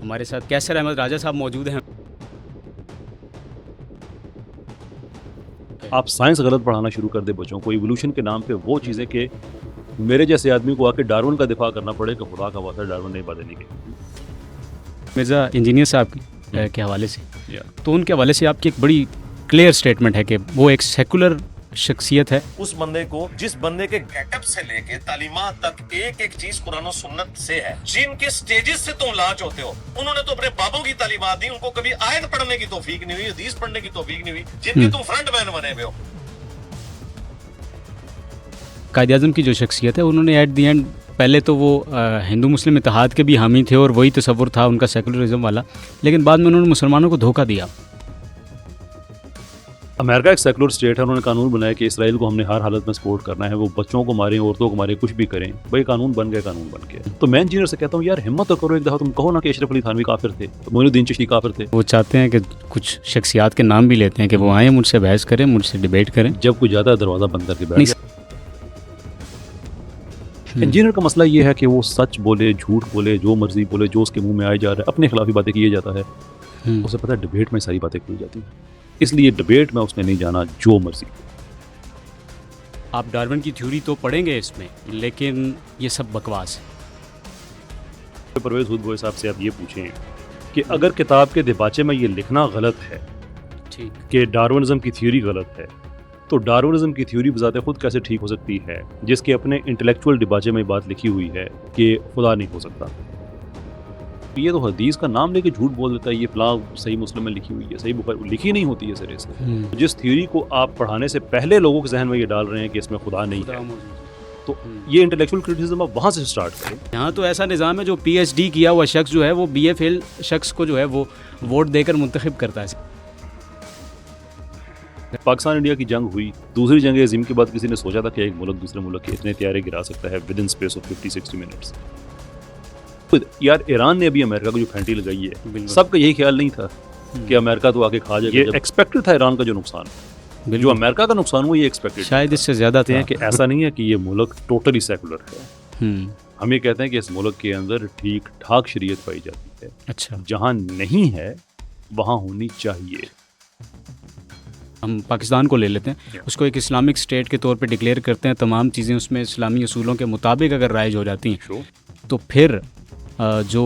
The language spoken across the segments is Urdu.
ہمارے ساتھ کیسر احمد راجہ صاحب موجود ہیں. آپ سائنس غلط پڑھانا شروع کر دے بچوں کو ایوولوشن کے نام پہ وہ چیزیں کہ میرے جیسے آدمی کو آ کے ڈارون کا دفاع کرنا پڑے کہ خدا کا وعدہ ڈارون نہیں باتیں نہیں کی. مرزا انجینئر صاحب کے حوالے سے تو ان کے حوالے سے آپ کی ایک بڑی کلیئر سٹیٹمنٹ ہے کہ وہ ایک سیکولر شخصیت ہے. اس بندے کو جس بندے کے گیٹ اپ سے لے کے تعلیمات تک ایک ایک چیز قرآن و سنت سے ہے. جن کے سٹیجز سے تم لاچ ہوتے ہو انہوں نے تو اپنے بابوں کی تعلیمات دی, ان کو کبھی آیت پڑھنے کی توفیق نہیں ہوئی, حدیث پڑھنے کی توفیق نہیں ہوئی, جن کے تم فرنٹ مین بنے ہوئے ہو. قائد اعظم کی جو شخصیت ہے انہوں نے ایٹ دی اینڈ پہلے تو وہ ہندو مسلم اتحاد کے بھی حامی تھے اور وہی تصور تھا ان کا سیکولرزم والا, لیکن بعد میں انہوں نے مسلمانوں کو دھوکہ دیا. امریکہ ایک سیکولر اسٹیٹ ہے, انہوں نے قانون بنایا کہ اسرائیل کو ہم نے ہر حالت میں سپورٹ کرنا ہے, وہ بچوں کو ماریں, عورتوں کو ماریں, کچھ بھی کریں, بھائی قانون بن گیا, قانون بن گیا. تو میں انجینئر سے کہتا ہوں یار ہمت تو کرو, ایک دفعہ تم کہو نا کہ اشرف علی تھانوی کافر تھے, معین الدین چشتی کافر تھے. وہ چاہتے ہیں کہ کچھ شخصیات کے نام بھی لیتے ہیں کہ وہ آئیں مجھ سے بحث کریں, مجھ سے ڈیبیٹ کریں. جب کوئی جاتا ہے دروازہ بند کر کے بیٹھ جاتا ہے. انجینئر کا مسئلہ یہ ہے کہ وہ سچ بولے, جھوٹ بولے, جو مرضی بولے, جو اس کے منہ میں آئے جا رہا ہے, اپنے خلاف ہی باتیں کیے جاتا ہے. اسے پتہ ہے ڈبیٹ میں ساری باتیں کھل جاتی ہیں, اس لیے ڈبیٹ میں اس نے نہیں جانا, جو مرضی. آپ ڈارون کی تھیوری تو پڑھیں گے اس میں, لیکن یہ سب بکواس ہے. پرویز ہود بھوئے صاحب سے آپ یہ پوچھیں کہ اگر کتاب کے دباچے میں یہ لکھنا غلط ہے کہ ڈارونزم کی تھیوری غلط ہے, تو ڈارونزم کی تھیوری بذات خود کیسے ٹھیک ہو سکتی ہے جس کے اپنے انٹلیکچوئل ڈباچے میں بات لکھی ہوئی ہے کہ خدا نہیں ہو سکتا. یہ تو حدیث کا نام لے کے جھوٹ بول دیتا ہے, یہ فلاں صحیح مسلم میں لکھی ہوئی ہے, صحیح بخاری لکھی نہیں ہوتی ہے سرے سے. جس تھیوری کو آپ پڑھانے سے پہلے لوگوں کے ذہن میں یہ ڈال رہے ہیں کہ اس میں خدا نہیں ہے, تو یہ انٹلیکچوئل کرٹیسزم آپ وہاں سے سٹارٹ کریں. یہاں تو ایسا نظام ہے جو پی ایچ ڈی کیا ہوا شخص جو ہے وہ بی اے فیل شخص کو جو ہے وہ ووٹ دے کر منتخب کرتا ہے. پاکستان انڈیا کی جنگ ہوئی, دوسری جنگ عظیم کے بعد کسی نے سوچا تھا کہ ایک ملک دوسرے ملک کے اتنے طیارے گرا سکتا ہے with in space of 50-60 minutes. یار ایران نے ابھی امریکہ کو جو پھینٹی لگائی ہے, سب کا یہی خیال نہیں تھا کہ امریکہ تو آگے کھا جائے گا. یہ ایکسپیکٹڈ تھا ایران کا جو نقصان, جو امریکہ کا نقصان ہوا یہ ایکسپیکٹڈ, شاید اس سے زیادہ تھا کہ ایسا نہیں ہے کہ یہ ملک ٹوٹلی سیکولر ہے. ہم یہ کہتے ہیں کہ اس ملک کے اندر ٹھیک ٹھاک شریعت پائی جاتی ہے. اچھا, جہاں نہیں ہے وہاں ہونی چاہیے. ہم پاکستان کو لے لیتے ہیں, اس کو ایک اسلامک اسٹیٹ کے طور پہ ڈکلیئر کرتے ہیں, تمام چیزیں اس میں اسلامی اصولوں کے مطابق اگر رائج ہو جاتی ہیں, تو پھر جو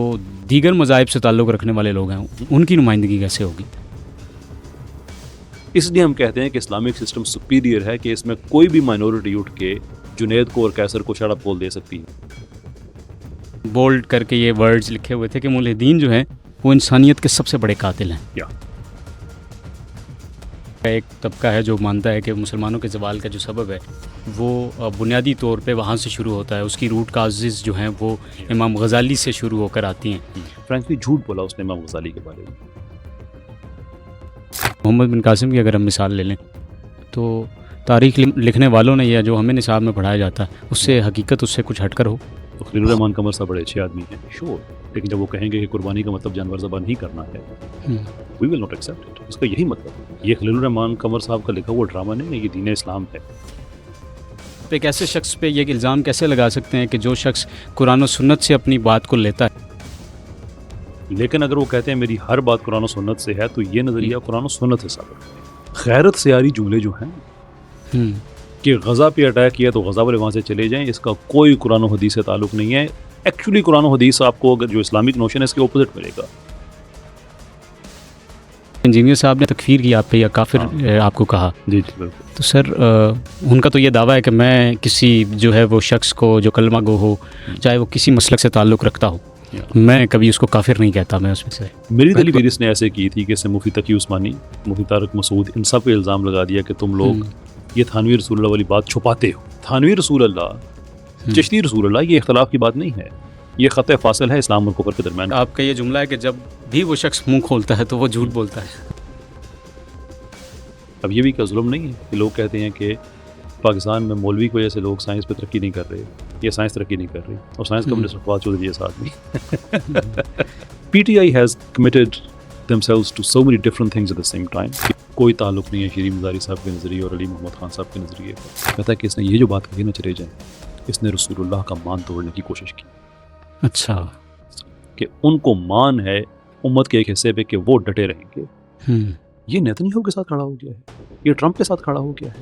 دیگر مذاہب سے تعلق رکھنے والے لوگ ہیں ان کی نمائندگی کیسے ہوگی؟ اس لیے ہم کہتے ہیں کہ اسلامک سسٹم سپیریئر ہے کہ اس میں کوئی بھی مائنورٹی اٹھ کے جنید کو اور کیسر کو شڑپ بول دے سکتی ہے. بولڈ کر کے یہ ورڈز لکھے ہوئے تھے کہ ملحدین جو ہیں وہ انسانیت کے سب سے بڑے قاتل ہیں. ایک طبقہ ہے جو مانتا ہے کہ مسلمانوں کے زوال کا جو سبب ہے وہ بنیادی طور پہ وہاں سے شروع ہوتا ہے, اس کی روٹ کازز جو ہیں وہ امام غزالی سے شروع ہو کر آتی ہیں. فرینکلی جھوٹ بولا اس نے امام غزالی کے بارے میں. محمد بن قاسم کی اگر ہم مثال لے لیں تو تاریخ لکھنے والوں نے یا جو ہمیں نصاب میں پڑھایا جاتا ہے اس سے حقیقت اس سے کچھ ہٹ کر ہو. تو خلیل الرحمان قمر صاحب بڑے اچھے آدمی ہیں, شور, لیکن جب وہ کہیں گے کہ قربانی کا مطلب جانور ذبح نہیں کرنا ہے, وی ول ناٹ ایکسیپٹ اٹ. اس کا یہی مطلب ہے. یہ خلیل الرحمان قمر صاحب کا لکھا ہوا ڈرامہ نہیں ہے, یہ دین اسلام ہے. ایک ایسے شخص پہ یہ الزام کیسے لگا سکتے ہیں کہ جو شخص قرآن و سنت سے اپنی بات کو لیتا ہے, لیکن اگر وہ کہتے ہیں میری ہر بات قرآن و سنت سے ہے, تو یہ نظریہ قرآن و سنت سے ثابت ہے. غیرت سیاری جملے جو ہیں کہ غزہ پہ اٹیک کیا تو غزہ والے وہاں سے چلے جائیں, اس کا کوئی قرآن و حدیث سے تعلق نہیں ہے. ایکچولی قرآن و حدیث آپ کو اگر جو اسلامک نوشن ہے اس کے اپوزٹ ملے گا. انجینئر صاحب نے تکفیر کی آپ پہ یا کافر آپ کو کہا, جی بالکل, تو سر ان کا تو یہ دعویٰ ہے کہ میں کسی جو ہے وہ شخص کو جو کلمہ گو ہو, چاہے وہ کسی مسلک سے تعلق رکھتا ہو, میں کبھی اس کو کافر نہیں کہتا. میں اس میں سے میری تقریر اس نے ایسے کی تھی کہ اس نے مفتی تقی عثمانی, مفتی طارق مسعود, ان سب پہ الزام لگا دیا کہ تم لوگ یہ تھانوی رسول اللہ والی بات چھپاتے ہو. تھانوی رسول اللہ, چشتی رسول اللہ, یہ اختلاف کی بات نہیں ہے, یہ خط فاصل ہے اسلام اور کفر کے درمیان. آپ کا یہ جملہ ہے کہ جب بھی وہ شخص منہ کھولتا ہے تو وہ جھوٹ بولتا ہے. اب یہ بھی کیا ظلم نہیں ہے کہ لوگ کہتے ہیں کہ پاکستان میں مولوی کی وجہ سے لوگ سائنس پہ ترقی نہیں کر رہے, یا سائنس ترقی نہیں کر رہی, اور سائنس کا منسٹر فواد چودھری ہے ساتھ میں. P T I has committed themselves to so many different things at the same time. کوئی تعلق نہیں ہے شیریں مزاری صاحب کے نظریے اور علی محمد خان صاحب کے نظریے کا. کہتا ہے کہ اس نے یہ جو بات کہی نہ چلے جائیں, اس نے رسول اللہ کا مان توڑنے کی کوشش کی. اچھا, کہ ان کو مان ہے امت کے ایک حصے پہ کہ وہ ڈٹے رہیں گے. یہ نیتنیاہو کے ساتھ کھڑا ہو گیا ہے, یہ ٹرمپ کے ساتھ کھڑا ہو گیا ہے.